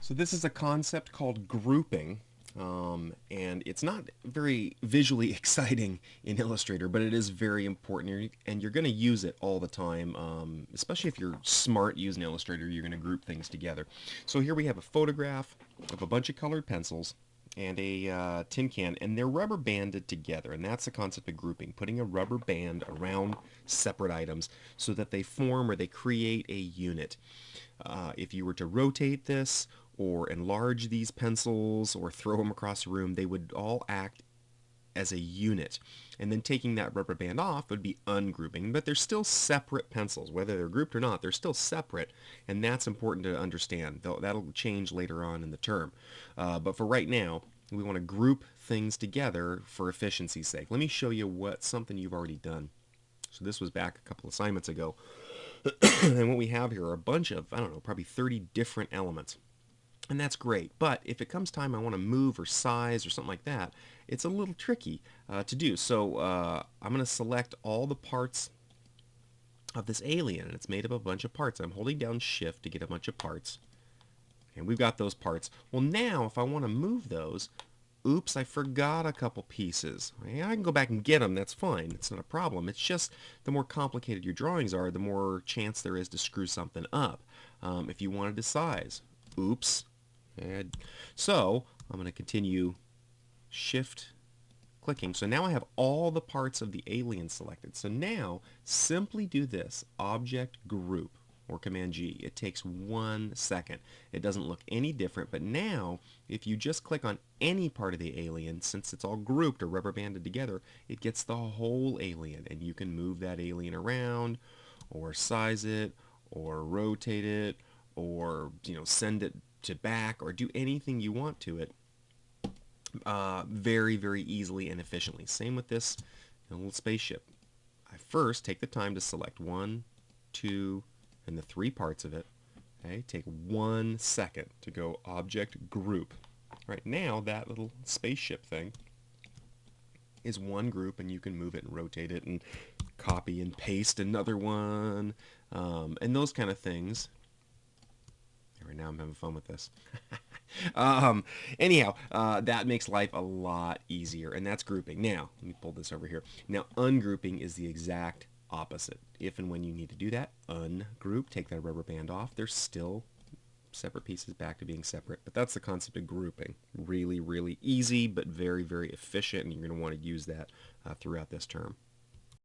So this is a concept called grouping, and it's not very visually exciting in Illustrator, but it is very important, and you're going to use it all the time, especially if you're smart using Illustrator. You're going to group things together. So here we have a photograph of a bunch of colored pencils and a tin can, and they're rubber banded together, and that's the concept of grouping, putting a rubber band around separate items so that they form or they create a unit. If you were to rotate this or enlarge these pencils or throw them across the room, they would all act as a unit. And then taking that rubber band off would be ungrouping, but they're still separate pencils. Whether they're grouped or not, they're still separate, and that's important to understand. That'll change later on in the term. But for right now, we want to group things together for efficiency's sake. Let me show you something you've already done. So this was back a couple assignments ago. And what we have here are a bunch of, I don't know, probably 30 different elements. And that's great, but if it comes time I want to move or size or something like that, it's a little tricky to do. So I'm going to select all the parts of this alien, and it's made up of a bunch of parts. I'm holding down shift to get a bunch of parts, and we've got those parts. Well, now if I want to move those, oops, I forgot a couple pieces. I can go back and get them, that's fine, it's not a problem. It's just the more complicated your drawings are, the more chance there is to screw something up. If you wanted to size, oops. And so I'm going to continue shift clicking. So now I have all the parts of the alien selected. So now simply do this, object group or Command G. It takes 1 second. It doesn't look any different, but now if you just click on any part of the alien, since it's all grouped or rubber banded together, it gets the whole alien, and you can move that alien around or size it or rotate it or send it to back or do anything you want to it very, very easily and efficiently. Same with this little spaceship. I first take the time to select 1, 2, and the 3 parts of it. Okay, take 1 second to go object group. Right now, that little spaceship thing is one group, and you can move it and rotate it and copy and paste another one, and those kind of things. Right now I'm having fun with this. Anyhow, that makes life a lot easier, and that's grouping. Now, let me pull this over here. Now, ungrouping is the exact opposite. If and when you need to do that, ungroup, take that rubber band off. There's still separate pieces back to being separate, but that's the concept of grouping. Really, really easy, but very, very efficient, and you're going to want to use that throughout this term.